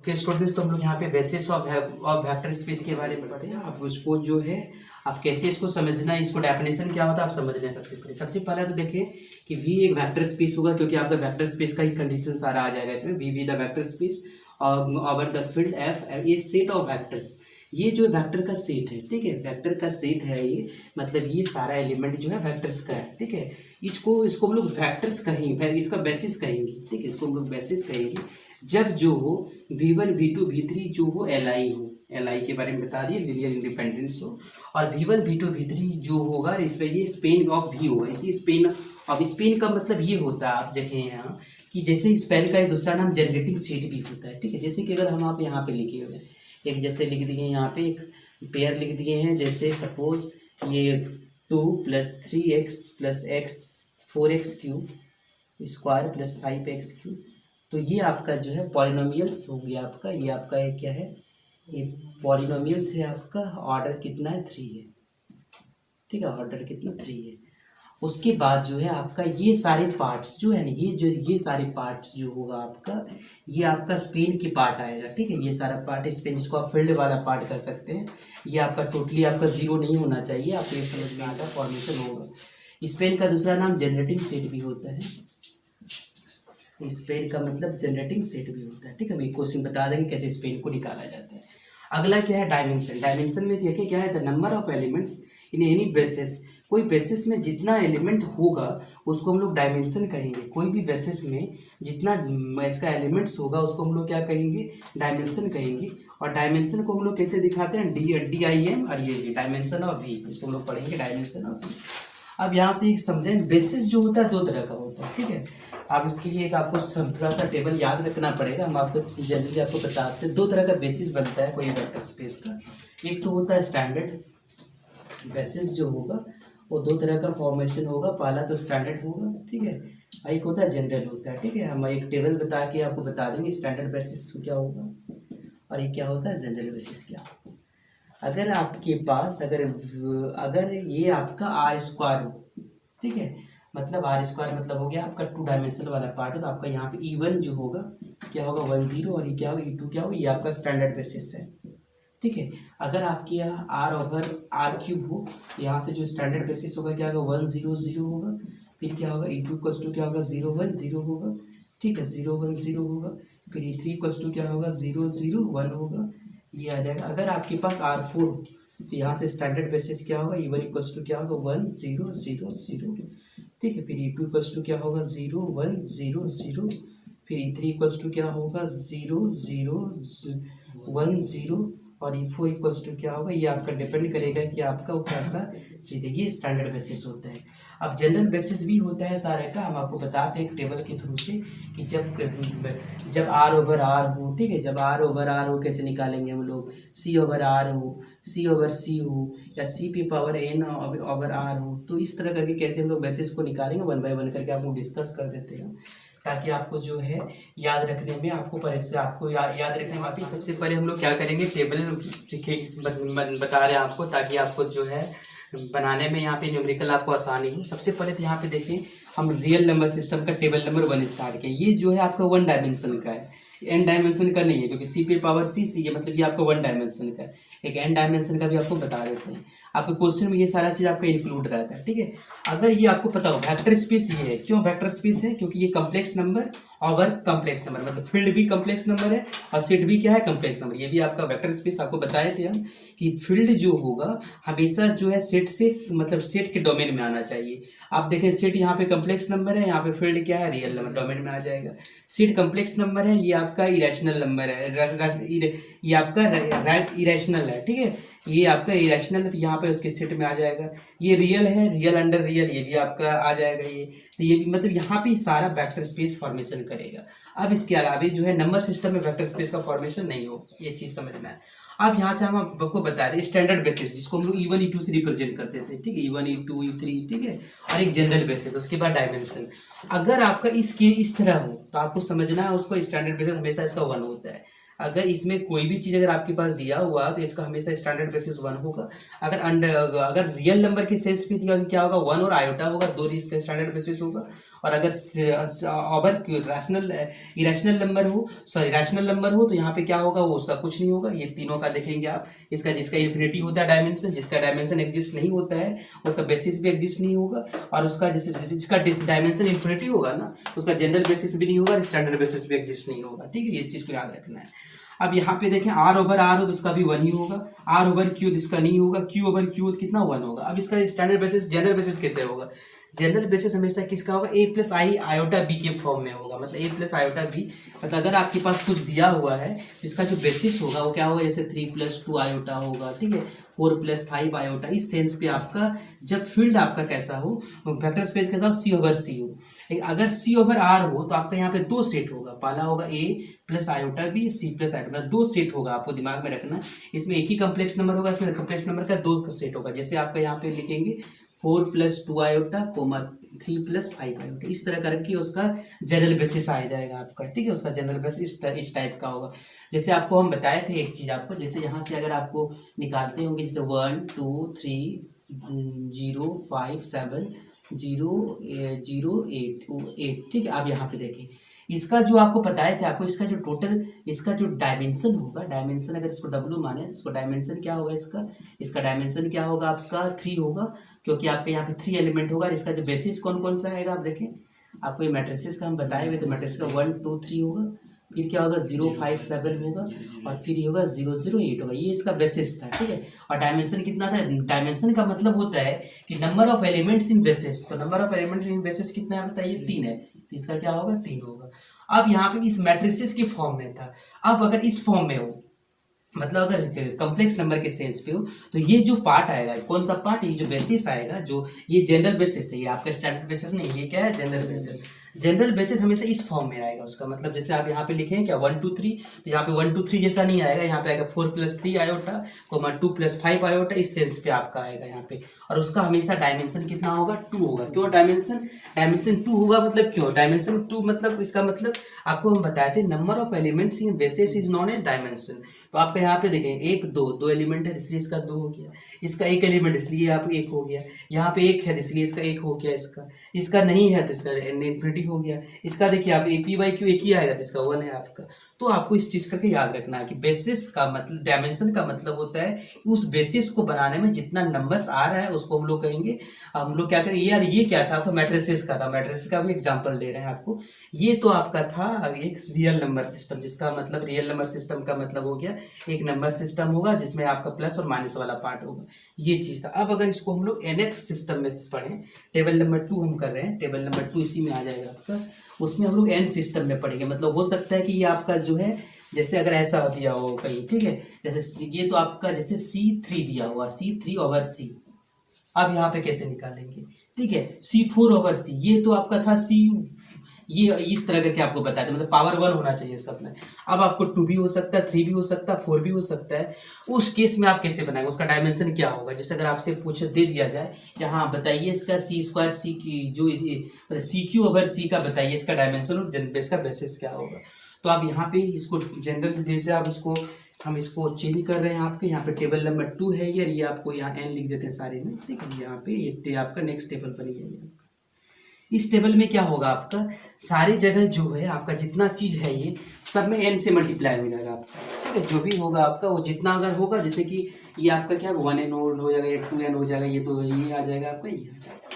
कि स्टूडेंट्स तो हम लोग यहाँ पे बेसिस ऑफ वेक्टर स्पेस के बारे में पढ़े। आप उसको जो है आप कैसे इसको समझना है, इसको डेफिनेशन क्या होता है आप समझ लें। सबसे पहले तो देखिए कि वी एक वेक्टर स्पेस होगा, क्योंकि आपका वेक्टर स्पेस का ही कंडीशन सारा आ जाएगा इसमें। V the vector space over the field F, ये सेट ऑफ वेक्टर्स, ये जो वेक्टर का सेट है, ठीक है, वेक्टर का सेट है ये, मतलब ये सारा एलिमेंट जो है वेक्टर्स का है, ठीक है। इसको हम लोग वेक्टर्स कहेंगे, इसका बेसिस कहेंगे, ठीक है, इसको हम लोग बेसिस कहेंगे जब जो हो v1 v2 v3 जो हो li हो, li के बारे में बता दिए, लिनियर इंडिपेंडेंस हो। और v1 v2 v3 जो होगा इस पर ये स्पेन ऑफ v होगा। इसी स्पेन, अब स्पेन का मतलब ये होता है, आप देखें यहाँ कि जैसे स्पेन का एक दूसरा नाम जनरेटिंग सेट भी होता है, ठीक है। जैसे कि अगर हम आप यहाँ पे लिखे हुए एक, जैसे लिख दिए यहाँ पे एक पेयर लिख दिए हैं, जैसे सपोज ये 2 + 3x + x 4x cube square + 5x cube, तो ये आपका जो है पॉलिनोमियल्स हो गया आपका। ये आपका एक क्या है, ये पॉलिनोमियल्स है आपका। ऑर्डर कितना है, 3 है, ठीक है, ऑर्डर कितना 3 है। उसके बाद जो है आपका ये सारे पार्ट्स जो है ना, ये सारे पार्ट्स जो होगा आपका, ये आपका स्पेन की पार्ट आएगा, ठीक है। ये सारा पार्ट स्पेन, जिसको आप फील्ड वाला पार्ट कर सकते हैं। ये आपका टोटली आपका 0 नहीं होना चाहिए, आपको ये समझ में आता फॉर्मेशन होगा। स्पेन का दूसरा नाम जनरेटिंग सेट भी होता है। स्पेन का मतलब जनरेटिंग सेट भी होता है, ठीक है। अभी क्वेश्चन बता देंगे कैसे स्पेन को निकाला जाता है। अगला क्या है, डायमेंशन। डायमेंशन में देखिए क्या है, the number of elements in any basis, कोई बेसिस में जितना एलिमेंट होगा उसको हम लोग डायमेंशन कहेंगे। कोई भी बेसिस में जितना इसका एलिमेंट्स होगा उसको हम लोग क्या कहेंगे, डायमेंशन कहेंगे। और डायमेंशन को हम लोग कैसे दिखाते हैं, DIM, और ये डायमेंशन ऑफ V, इसको हम लोग पढ़ेंगे डायमेंशन ऑफ V। अब यहाँ से एक समझें, बेसिस जो होता है 2 तरह का होता है, ठीक है। आप इसके लिए एक आपको थोड़ा सा टेबल याद रखना पड़ेगा। हम आपको जनरली आपको बताते हैं 2 तरह का बेसिस बनता है कोई वेक्टर स्पेस का। एक तो होता है स्टैंडर्ड बेसिस जो होगा, वो 2 तरह का फॉर्मेशन होगा। पहला तो स्टैंडर्ड होगा, ठीक है, और एक होता है जनरल होता है, ठीक है। हम एक टेबल बता के आपको बता देंगे स्टैंडर्ड बेसिस क्या होगा और ये क्या होता है जनरल बेसिस क्या होगा। अगर आपके पास अगर ये आपका r² हो, ठीक है, मतलब r² मतलब हो गया आपका 2 डायमेंशनल वाला पार्ट है, तो आपका यहाँ पे E1 जो होगा क्या होगा 1 0, और ये क्या होगा E2 क्या होगा, ये आपका स्टैंडर्ड बेसिस है, ठीक है। अगर आपके यहाँ r/r³ हो, यहाँ से जो स्टैंडर्ड बेसिस होगा क्या होगा 1 0 0 होगा। फिर क्या होगा E2 = क्या होगा 0 1 0 होगा, ठीक है, 0 1 0 होगा। फिर E3 = क्या होगा 0 0 1 होगा, ये आ जाएगा। अगर आपके पास R4 हो तो यहाँ से स्टैंडर्ड बेसिस क्या होगा, E1 = क्या होगा 1 0 0 0, ठीक है। फिर E2 = क्या होगा 0 1 0 0। फिर E3 = क्या होगा 0 0 1 0, और E4 = क्या होगा, ये आपका डिपेंड करेगा कि आपका वो कैसा चीज़ है। ये स्टैंडर्ड बेसिस होता है। अब जनरल बेसिस भी होता है सारे का, हम आपको बताते हैं एक टेबल के थ्रू से कि जब R/R हो, ठीक है, जब R/R हो कैसे निकालेंगे हम लोग, C/R हो, C/C हो, या C⁴n/R हो, तो इस तरह करके कैसे हम लोग बेसिस को निकालेंगे 1 बाय 1 करके आपको डिस्कस कर देते हैं, ताकि आपको जो है याद रखने में आपको याद रखने में आती। सबसे पहले हम लोग क्या करेंगे, टेबल सीखे बता रहे हैं आपको, ताकि आपको जो है बनाने में यहाँ पे न्यूमेरिकल आपको आसानी हो। सबसे पहले तो यहाँ पे देखें हम रियल नंबर सिस्टम का टेबल नंबर 1 स्टार्ट किया। ये जो है आपका 1 डायमेंशन का है, n डायमेंशन का नहीं है, क्योंकि C⁴C है, मतलब ये आपका 1 डायमेंशन का है। एक n डायमेंशन का भी आपको बता देते हैं। आपके क्वेश्चन में ये सारा चीज़ आपका इंक्लूड रहता है, ठीक है। अगर ये आपको पता हो वेक्टर स्पेस ये है, क्यों वेक्टर स्पेस है, क्योंकि ये कम्प्लेक्स नंबर और कम्प्लेक्स नंबर, मतलब फील्ड भी कम्प्लेक्स नंबर है और सेट भी क्या है कम्प्लेक्स नंबर। ये भी आपका वेक्टर स्पेस आपको बताए थे हम कि फील्ड जो होगा हमेशा जो है सेट से, मतलब सेट के डोमेन में आना चाहिए। आप देखें सेट यहाँ पे कम्प्लेक्स नंबर है, यहाँ पे फील्ड क्या है रियल नंबर, डोमेन में आ जाएगा। सेट कम्प्लेक्स नंबर है, ये आपका इरेशनल नंबर है, ये आपका इरेशनल है, ठीक है, ये आपका इरेशनल है, तो यहाँ पे उसके सेट में आ जाएगा। ये रियल है, रियल अंडर रियल, ये भी आपका आ जाएगा। ये तो ये भी मतलब यहाँ पे सारा वेक्टर स्पेस फॉर्मेशन करेगा। अब इसके अलावा जो है नंबर सिस्टम में वेक्टर स्पेस का फॉर्मेशन नहीं हो, ये चीज़ समझना है। अब यहाँ से हम आपको बता दें स्टैंडर्ड बेसिस, जिसको हम लोग E1 E2 से रिप्रेजेंट करते थे, ठीक है, E1 E2 E3, ठीक है, और एक जनरल बेसिस, उसके बाद डायमेंशन। अगर आपका इस तरह हो तो आपको समझना है उसको स्टैंडर्ड बेसिस हमेशा इसका 1 होता है। अगर इसमें कोई भी चीज़ अगर आपके पास दिया हुआ तो इसका हमेशा स्टैंडर्ड बेसिस 1 होगा। अगर रियल नंबर के सेंस में दिया क्या होगा 1 और आयोटा होगा, 2 इसका स्टैंडर्ड बेसिस होगा। और अगर ओवर रैशनल इरेशनल नंबर हो, सॉरी रैशनल नंबर हो, तो यहाँ पे क्या होगा, वो उसका कुछ नहीं होगा। ये तीनों का देखेंगे आप, इसका जिसका इन्फिनिटी होता है डायमेंशन, जिसका डायमेंशन एग्जिस्ट नहीं होता है उसका बेसिस भी एग्जिस्ट नहीं होगा, और उसका जिसका डायमेंशन इन्फिनिटी होगा ना, उसका जनरल बेसिस भी नहीं होगा, स्टैंडर्ड बेसिस भी एग्जिस्ट नहीं होगा। ठीक है, इस चीज़ को याद रखना है। अब यहाँ पे देखें आर ओवर आर हो तो उसका भी वन ही होगा, आर ओवर क्यू इसका नहीं होगा, क्यू ओवर क्यू कितना वन होगा। अब इसका स्टैंडर्ड बेसिस जनरल बेसिस कैसे होगा, जनरल बेसिस हमेशा किसका होगा, A plus I iota B के फॉर्म में होगा। मतलब ए प्लस आयोटा बी, मतलब अगर आपके पास कुछ दिया हुआ है तो इसका जो बेसिस होगा वो क्या होगा, जैसे 3+2 आयोटा होगा, ठीक है, 4+5 आयोटा। इस सेंस पे आपका जब फील्ड आपका कैसा हो, वेक्टर स्पेस कैसा हो, सी ओवर सी हो। अगर सी ओवर आर हो तो आपका यहाँ पे दो सेट होगा, पहला होगा A plus iota B, C plus iota, दो सेट होगा, आपको दिमाग में रखना। इसमें एक ही कम्प्लेक्स नंबर होगा, इसमें कम्प्लेक्स नंबर का दो सेट होगा। जैसे आपका यहाँ पे लिखेंगे 4+2 आयोटा, 3+5 आयोटा, इस तरह करके उसका जनरल बेसिस आ जाएगा आपका। ठीक है, उसका जनरल बेसिस इस टाइप का होगा। जैसे आपको हम बताए थे एक चीज़ आपको, जैसे यहाँ से अगर आपको निकालते होंगे जैसे 1 2 3 0 5 7 0 0 8, ठीक है। अब यहाँ पे देखें, इसका जो आपको बताए थे आपको, इसका जो टोटल, इसका जो डायमेंशन होगा, डायमेंशन अगर इसको W माने तो इसको डायमेंशन क्या होगा, इसका डायमेंशन क्या होगा आपका 3 होगा, क्योंकि आपके यहाँ पे 3 एलिमेंट होगा। इसका जो बेसिस कौन कौन सा आएगा आप देखें, आपको ये मैट्रिसेस का हम बताए हुए, तो मैट्रिक्स का 1 2 3 होगा, फिर क्या होगा 0 5 7 होगा, और फिर ये होगा 0 0 8 होगा। ये इसका बेसिस था, ठीक है। और डायमेंशन कितना था, डायमेंशन का मतलब होता है कि number of elements in basis, तो number of element in basis कितना है बताइए, 3 है, तो इसका क्या होगा 3 होगा। अब यहाँ पे इस मैट्रिसेस के फॉर्म में था, अब अगर इस फॉर्म में हो, मतलब अगर कॉम्प्लेक्स नंबर के सेंस पे हो, तो ये जो पार्ट आएगा, कौन सा पार्ट, ये जो बेसिस आएगा, जो ये जनरल बेसिस है, ये आपका स्टैंडर्ड बेसिस नहीं, ये क्या है जनरल बेसिस। जनरल बेसिस हमेशा इस फॉर्म में आएगा उसका, मतलब जैसे आप यहाँ पे लिखें क्या 1 2 3, तो यहाँ पे 1 2 3 जैसा नहीं आएगा, यहाँ पे आएगा 4+3 आयोटा, 2+5 आयोटा, इस सेंस पे आपका आएगा यहाँ पे। और उसका हमेशा डायमेंशन कितना होगा, 2 होगा। क्यों डायमेंशन 2 होगा, मतलब क्यों डायमेंशन 2, मतलब इसका मतलब आपको हम बताए थे, number of elements in basis is known as dimension. तो आपका यहाँ पे देखें 1 2 एलिमेंट है इसलिए इसका 2 हो गया, इसका 1 एलिमेंट इसलिए आप 1 हो गया, यहाँ पे 1 है इसलिए इसका 1 हो गया, इसका नहीं है तो इसका इन्फिनिटी हो गया। इसका देखिए आप APYQ एक ही आएगा तो इसका 1 है आपका। तो आपको इस चीज़ करके याद रखना है कि बेसिस का मतलब, डायमेंशन का मतलब होता है कि उस बेसिस को बनाने में जितना नंबर्स आ रहा है उसको हम लोग कहेंगे, हम लोग क्या करें, यार ये क्या था आपका मैट्रिसेस का था, मैट्रिसेस का भी एग्जांपल दे रहे हैं आपको। ये तो आपका था एक रियल नंबर सिस्टम, जिसका मतलब रियल नंबर सिस्टम का मतलब हो गया एक नंबर सिस्टम होगा जिसमें आपका प्लस और माइनस वाला पार्ट होगा, ये चीज़ था। अब अगर इसको हम लोग nth सिस्टम में पढ़ें, टेबल नंबर 2 हम कर रहे हैं, टेबल नंबर 2 इसी में आ जाएगा आपका, उसमें हम लोग n सिस्टम में पढ़ेंगे। मतलब हो सकता है कि ये आपका जो है, जैसे अगर ऐसा दिया हो कहीं, ठीक है, जैसे ये तो आपका जैसे C3 दिया हुआ, C3/C। अब यहाँ पे कैसे निकालेंगे, ठीक है, C4/C, ये तो आपका था C, ये इस तरह करके आपको बताते हैं, मतलब पावर 1 होना चाहिए सब में। अब आपको 2 भी हो सकता है, 3 भी हो सकता है, 4 भी हो सकता है। उस केस में आप कैसे बनाएंगे, उसका डायमेंशन क्या होगा। जैसे अगर आपसे दे दिया जाए, यहाँ बताइए इसका C² C की जो CQ/C का बताइए इसका डायमेंशन, और इसका बेसिस क्या होगा। तो आप यहाँ पे इसको जनरल जैसे आप इसको, हम इसको चेंज कर रहे हैं, आपके यहाँ पे टेबल नंबर 2 है ये आपको यहाँ n लिख देते हैं सारे में, ठीक है। यहाँ पे ये आपका नेक्स्ट टेबल बन गया। इस टेबल में क्या होगा आपका, सारी जगह जो है आपका जितना चीज़ है ये सब में n से मल्टीप्लाई हो जाएगा आपका, ठीक है। जो भी होगा आपका वो जितना अगर होगा, जैसे कि ये आपका क्या 1n हो जाएगा, ये 2n हो जाएगा, ये तो ये आ जाएगा आपका, ये आ जाएगा,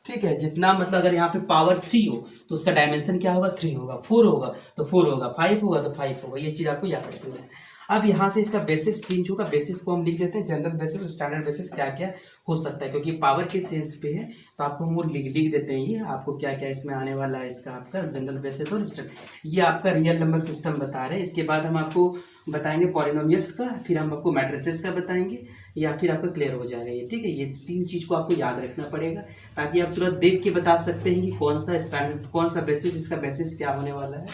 ठीक है। जितना मतलब अगर यहाँ पे पावर 3 हो तो उसका डायमेंशन क्या होगा, 3 होगा, 4 होगा तो 4 होगा, 5 होगा तो 5 होगा, ये चीज़ आपको याद रखना है। अब यहाँ से इसका बेसिस चेंज होगा, बेसिस को हम लिख देते हैं जनरल बेसिस और स्टैंडर्ड बेसिस क्या क्या हो सकता है, क्योंकि पावर के सेंस पे है तो आपको हम लिख देते हैं। ये आपको क्या क्या इसमें आने वाला है, इसका आपका जनरल बेसिस और स्टैंडर्ड, ये आपका रियल नंबर सिस्टम बता रहे हैं। इसके बाद हम आपको बताएंगे पॉलिनोमियल्स का, फिर हम आपको मैट्रिसेस का बताएंगे, या फिर आपका क्लियर हो जाएगा ये, ठीक है। ये 3 चीज़ को आपको याद रखना पड़ेगा, ताकि आप तुरंत देख के बता सकते हैं कि कौन सा स्टैंडर्ड, कौन सा बेसिस, इसका बेसिस क्या होने वाला है,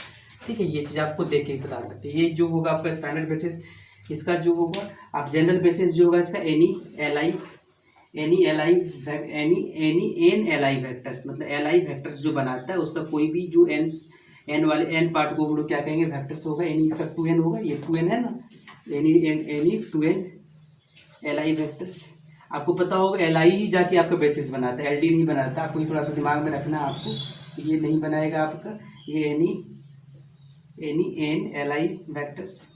ठीक है। ये चीज़ आपको देख के बता सकते हैं। ये जो होगा आपका स्टैंडर्ड बेसिस, इसका जो होगा आप जनरल बेसिस जो होगा इसका एनी LI वेक्टर्स, मतलब LI वेक्टर्स जो बनाता है उसका कोई भी जो n वाले n पार्ट को हम लोग क्या कहेंगे, वेक्टर्स होगा। एनी इसका 2n होगा, ये 2n है ना, एनी 2n LI वेक्टर्स। आपको पता होगा LI ही जाके आपका बेसिस बनाता है, LD नहीं बनाता, आपको थोड़ा सा दिमाग में रखना है आपको। ये नहीं बनाएगा आपका, ये any N L I vectors,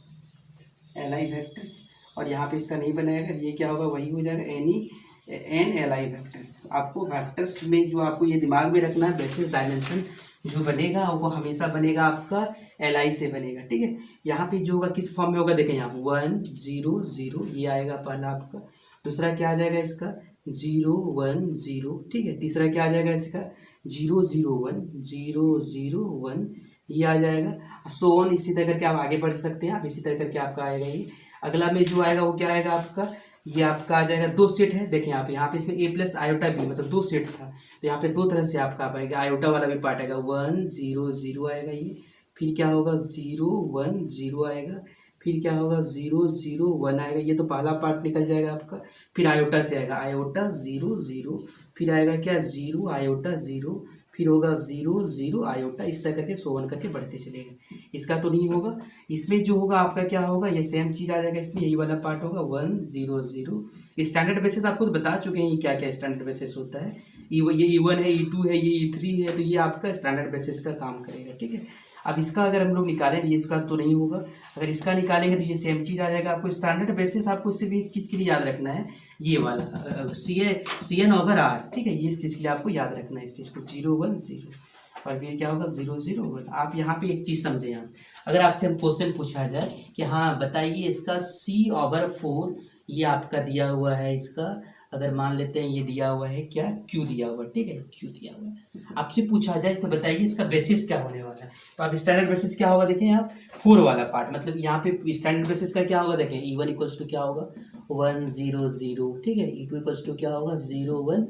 और यहाँ पे इसका नहीं बनाएगा, ये क्या होगा, वही हो जाएगा any N L I vectors. आपको वेक्टर्स में जो आपको ये दिमाग में रखना है, बेसिस डायमेंशन जो बनेगा वो हमेशा बनेगा आपका एल आई से बनेगा, ठीक है। यहाँ पे जो होगा किस फॉर्म में होगा, देखें यहाँ 1 0 0 ये आएगा पहला आपका, दूसरा क्या आ जाएगा इसका 0 1 0, ठीक है। तीसरा क्या आ जाएगा इसका 0 0 1 0 0 1 ये आ जाएगा, सो ऑन, इसी तरह करके आप आगे बढ़ सकते हैं, आप इसी तरह करके आपका आएगा ये। अगला में जो आएगा वो क्या आएगा आपका, ये आपका आ जाएगा 2 सेट है, देखें यहाँ पे इसमें a प्लस आयोटा b मतलब 2 सेट था, तो यहाँ पे 2 तरह से आपका आ पाएगा, आयोटा वाला भी पार्ट आएगा 1 0 0 आएगा ये, फिर क्या होगा 0 1 0 आएगा, फिर क्या होगा 0 0 1 आएगा, ये तो पहला पार्ट निकल जाएगा आपका। फिर आयोटा से आएगा आयोटा 0 0, फिर आएगा क्या 0 आयोटा 0, फिर होगा 0 0 आयोटा, इस तरह करके सोवन करके बढ़ते चलेगा। इसका तो नहीं होगा, इसमें जो होगा आपका क्या होगा, ये सेम चीज़ आ जाएगा, इसमें यही वाला पार्ट होगा 1 0 0। स्टैंडर्ड बेसिस आपको तो बता चुके हैं ये क्या क्या स्टैंडर्ड बेसिस होता है, ये E1 है, E2 है, ये E3 है, तो ये आपका स्टैंडर्ड बेसिस का काम करेगा, ठीक है। अब इसका अगर हम लोग निकालें, ये इसका तो नहीं होगा, अगर इसका निकालेंगे तो ये सेम चीज़ आ जाएगा। आपको स्टैंडर्ड बेसिस आपको इससे भी एक चीज़ के लिए याद रखना है, ये वाला CN ओवर R, ठीक है, ये इस चीज़ के लिए आपको याद रखना है, इस चीज़ को 0 1 0, और फिर क्या होगा 0 0 1। आप यहाँ पे एक चीज़ समझे, यहाँ अगर आपसे हम क्वेश्चन पूछा जाए कि हाँ बताइए इसका C/4 ये आपका दिया हुआ है, इसका अगर मान लेते हैं ये दिया हुआ है क्या, Q दिया हुआ, ठीक है, Q दिया हुआ है, आपसे पूछा जाए तो बताइए इसका बेसिस क्या होने वाला है, तो आप स्टैंडर्ड बेसिस क्या होगा, देखें आप 4 वाला पार्ट, मतलब यहाँ पे स्टैंडर्ड बेसिस का क्या होगा, देखें E1 इक्वल्स टू क्या होगा 1 0 0, ठीक है, E2 इक्वल्स टू क्या होगा 0 1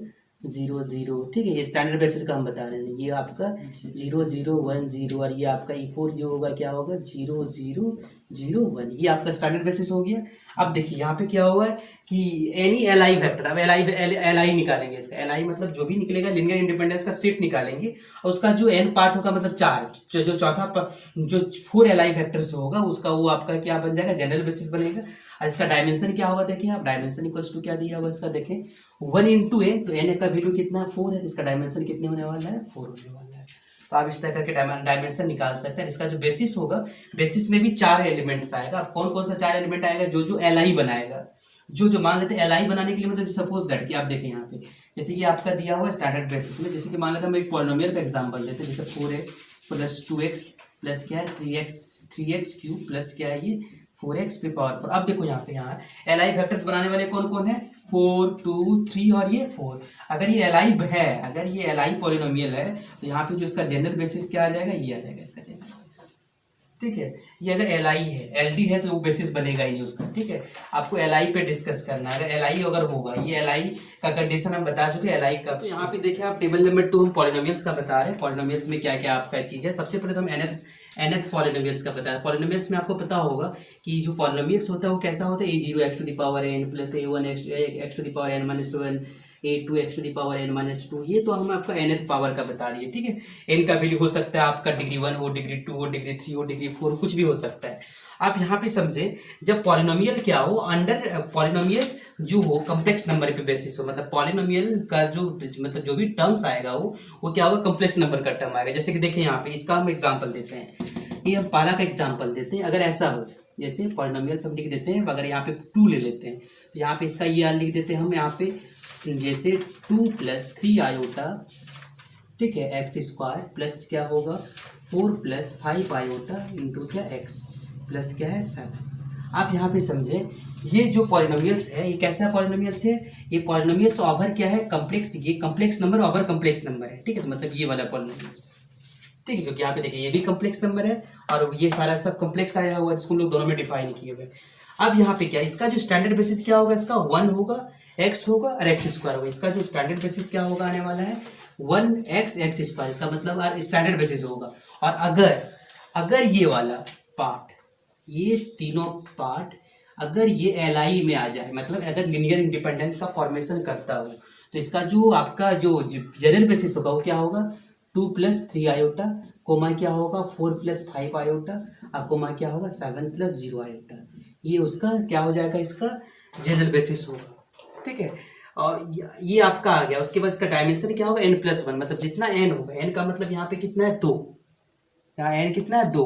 0 0, ठीक है, ये स्टैंडर्ड बेसिस का हम बता रहे हैं, ये आपका 0 0 1 0, और ये आपका E4 जो होगा क्या होगा 0 0 0 1, ये आपका स्टैंडर्ड बेसिस हो गया। अब देखिए यहाँ पे क्या हुआ है कि एनी एल आई वेक्टर, अब एल आई निकालेंगे, इसका एल आई मतलब जो भी निकलेगा लीनियर इंडिपेंडेंस का सेट निकालेंगे, और उसका जो एन पार्ट होगा मतलब 4, जो चौथा जो 4 एल आई वैक्टर्स होगा उसका वो आपका क्या बन जाएगा, जनरल बेसिस बनेगा। और इसका डायमेंशन क्या होगा, देखिए आप डायमेंशन इक्वल्स टू क्या दिया हुआ इसका, देखें 1 × n, तो n का वैल्यू कितना है 4 है, तो इसका डायमेंशन कितने होने वाला है 4 होने वाला है। तो आप इस तरह करके डायमेंशन निकाल सकते हैं। इसका जो बेसिस होगा, बेसिस में भी 4 एलिमेंट्स आएगा। अब कौन कौन सा 4 एलिमेंट आएगा, जो एल आई बनाएगा, जो मान लेते हैं एल आई बनाने के लिए, मतलब सपोज दैट कि आप देखें यहाँ पे जैसे ये आपका दिया हुआ है स्टैंडर्ड बेसिस में, जैसे कि मान लेते हैं हम एक पॉलिनोमियल का एग्जांपल देते हैं, जैसे 4x प्लस 2x प्लस क्या है 3x क्यूब प्लस क्या है ये 4x पे पावर 4। अब देखो यहाँ एल आई वेक्टर्स बनाने वाले कौन कौन है 4 2 3 और ये 4। अगर ये एल आई है, अगर ये एल आई पॉलिनोमियल है, तो यहाँ पे जो इसका जनरल बेसिस क्या आ जाएगा, ये आ जाएगा इसका जनरल बेसिस, ठीक है। ये अगर एल आई है, एल डी है तो वो बेसिस बनेगा ही नहीं उसका, ठीक है। आपको एल आई पे डिस्कस करना है, अगर एल आई अगर होगा, ये एल आई का कंडीशन हम बता चुके एल आई का। तो यहाँ पे देखिए आप टेबल नंबर 2 हम पॉलिनोमियल्स का बता रहे हैं, पॉलिनोमियल्स में क्या क्या आपका चीज़ है। सबसे पहले तो हम nth पॉलिनोमियल्स का बता रहे हैं। पॉलिनोमियल्स में आपको पता होगा कि जो पॉलिनोमियल्स होता है वो कैसा होता है, a0 x to the power n plus a1 x to the power n minus 1 a2 x to the power n minus 2। ये तो हम आपका nth पावर का बता दिए, ठीक है। n का वैल्यू हो सकता है आपका डिग्री 1 हो, डिग्री 2 हो, डिग्री 3 हो, डिग्री 4 कुछ भी हो सकता है। आप यहाँ पे समझे जब पॉलिनोमियल क्या हो, अंडर पॉलिनोमियल जो हो कम्प्लेक्स नंबर पे बेसिस हो, मतलब पॉलिनोमियल का जो मतलब जो भी टर्म्स आएगा वो क्या होगा कम्प्लेक्स नंबर का टर्म आएगा। जैसे कि देखिए यहाँ पे इसका हम एग्जांपल देते हैं, ये हम पहला का एग्जांपल देते हैं। अगर ऐसा हो जैसे पॉलिनोमियल सब लिख देते हैं, अगर यहाँ पे 2 ले लेते हैं तो यहाँ पे इसका ये लिख देते हैं हम यहाँ पे जैसे 2 + 3 आयोटा, ठीक है, x² प्लस क्या होगा 4 + 5 आयोटा इंटू क्या x प्लस क्या है 7। आप यहाँ पे समझे ये जो पॉलिनोमियल्स है ये कैसा पॉलिनोमियल्स है, ये पॉलिनोमियल्स ओवर क्या है कम्प्लेक्स, ये complex number over complex number है, ठीक है। तो मतलब ये वाला पॉलिनोमियल्स, ठीक है, क्योंकि यहाँ पे देखिए ये भी कम्प्लेक्स नंबर है और ये सारा सब कम्प्लेक्स आया हुआ है जिसको हम लोग दोनों में डिफाइन किए हुए। अब यहाँ पे क्या इसका जो स्टैंडर्ड बेसिस क्या होगा, इसका 1 होगा, x होगा और x² होगा। इसका जो स्टैंडर्ड बेसिस क्या होगा आने वाला है 1x x², इसका मतलब स्टैंडर्ड बेसिस होगा। और अगर ये वाला पार्ट, ये तीनों पार्ट अगर ये एल आई में आ जाए, मतलब अगर लीनियर इंडिपेंडेंस का फॉर्मेशन करता हो, तो इसका जो आपका जो जनरल बेसिस होगा वो क्या होगा 2 + 3 आयोटा, कोमा क्या होगा 4 + 5 आयोटा, और कोमा क्या होगा 7 + 0 आयोटा। ये उसका क्या हो जाएगा, इसका जनरल बेसिस होगा, ठीक है। और ये आपका आ गया। उसके बाद इसका डायमेंशन क्या होगा, n+1, मतलब जितना n होगा, n का मतलब यहाँ पे कितना है 2, यहाँ n कितना है 2,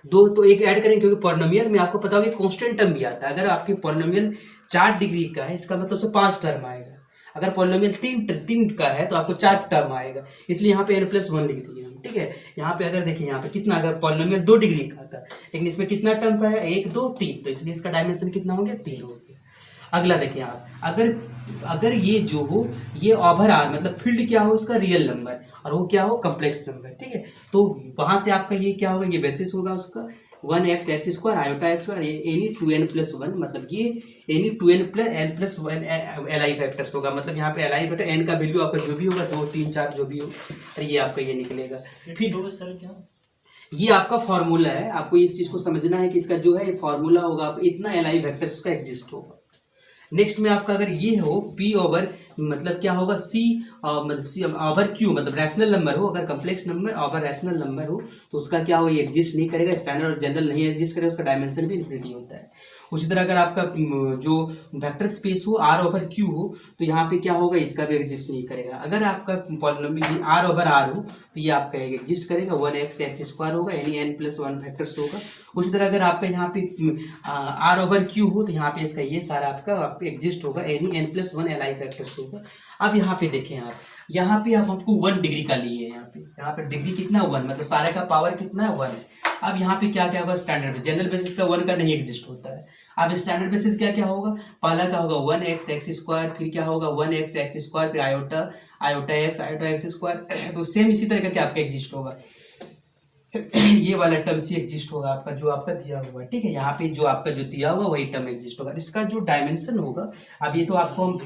तो एक ऐड करेंगे क्योंकि पॉलिनोमियल में आपको पता होगा कांस्टेंट टर्म भी आता है। अगर आपकी पॉलिनोमियल 4 डिग्री का है इसका मतलब उससे 5 टर्म आएगा, अगर पॉलिनोमियल 3 का है तो आपको 4 टर्म आएगा, इसलिए यहाँ पे n+1 लिख दिए हम, ठीक है। यहाँ पे अगर देखिए यहाँ पे कितना, अगर पॉलिनोमियल 2 डिग्री का था लेकिन इसमें कितना टर्म्स आया, 1 2 3, तो इसलिए इसका डायमेंशन कितना हो गया, 3 हो गया। अगला देखिए आप, अगर ये जो हो ये ओवर आर मतलब फील्ड क्या हो इसका रियल नंबर और वो क्या हो कम्प्लेक्स नंबर, ठीक है। तो वहां से आपका ये क्या होगा, ये बेसिस होगा उसका 1x² iota x square any 2n+1, मतलब ये एनी 2n+n+1 li फैक्टर्स होगा, मतलब यहाँ पे li फैक्टर n का वैल्यू आपका जो भी होगा 2 3 4 जो भी हो, और ये आपका ये निकलेगा। फिर सर क्या ये आपका फॉर्मूला है, आपको इस चीज को समझना है कि इसका जो है फॉर्मूला होगा, आप इतना li वेक्टर्स का एग्जिस्ट होगा। नेक्स्ट में आपका अगर ये हो p ओवर मतलब क्या होगा c ओवर q, मतलब रैशनल नंबर हो, अगर complex number over rational number हो तो उसका क्या होगा, ये एग्जिस्ट नहीं करेगा, स्टैंडर्ड और जनरल नहीं एग्जिस्ट करेगा, उसका डायमेंशन भी इन्फिनिटी होता है। उसी तरह अगर आपका जो वेक्टर स्पेस हो r ओवर q हो तो यहाँ पे क्या होगा, इसका भी एग्जिस्ट नहीं करेगा। अगर आपका पॉलिनोमियल r ओवर r हो तो ये आपका एग्जिस्ट करेगा, 1x² होगा यानी n+1 फैक्टर्स होगा। उसी तरह अगर आपका यहाँ पे r ओवर q हो तो यहाँ पे इसका ये सारा आपका एग्जिस्ट होगा यानी n+1 li फैक्टर्स होगा। अब यहाँ पे देखें आप, यहाँ पे आप आपको 1 डिग्री का लिए हैं, यहाँ पे डिग्री कितना 1, मतलब सारे का पावर कितना है 1 है। अब यहाँ पे क्या क्या होगा, स्टैंडर्ड बेसिस, जनरल बेसिस का 1 का नहीं एग्जिस्ट होता है। अब स्टैंडर्ड बेसिस क्या क्या होगा, पहला का होगा 1x², फिर क्या होगा 1x², फिर आयोटा x², तो सेम इसी तरह करके आपका एग्जिस्ट होगा। ये वाला टर्म सी एग्जिस्ट होगा आपका जो आपका दिया हुआ है, ठीक है। यहाँ पे जो आपका जो दिया हुआ वही टर्म एग्जिस्ट होगा। इसका जो डायमेंशन होगा, अब ये तो आपको हम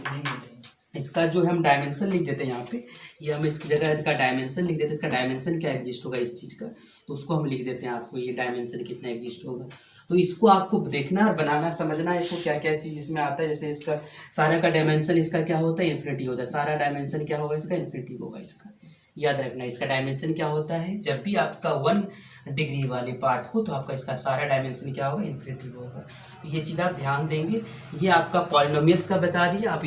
इसका जो हम डायमेंशन लिख देते हैं यहाँ पे, ये हम इसकी जगह इसका डायमेंशन लिख देते हैं। इसका डायमेंशन क्या एग्जिस्ट होगा इस चीज़ का, तो उसको हम लिख देते हैं आपको, ये डायमेंशन कितना एग्जिस्ट होगा। तो इसको आपको देखना और बनाना समझना है, इसको क्या क्या चीज़ इसमें आता है। जैसे इसका सारा का डायमेंशन इसका क्या होता है, इन्फिनिटी होता है। सारा डायमेंशन क्या होगा इसका, इन्फिनिटी होगा। इसका याद रखना, इसका डायमेंशन क्या होता है, जब भी आपका 1 डिग्री वाले पार्ट हो तो आपका इसका सारा डायमेंशन क्या होगा, इन्फिनिटी होगा। ये चीज़ आप ध्यान देंगे। ये आपका पॉलिनोमियल्स का बता दिया। आप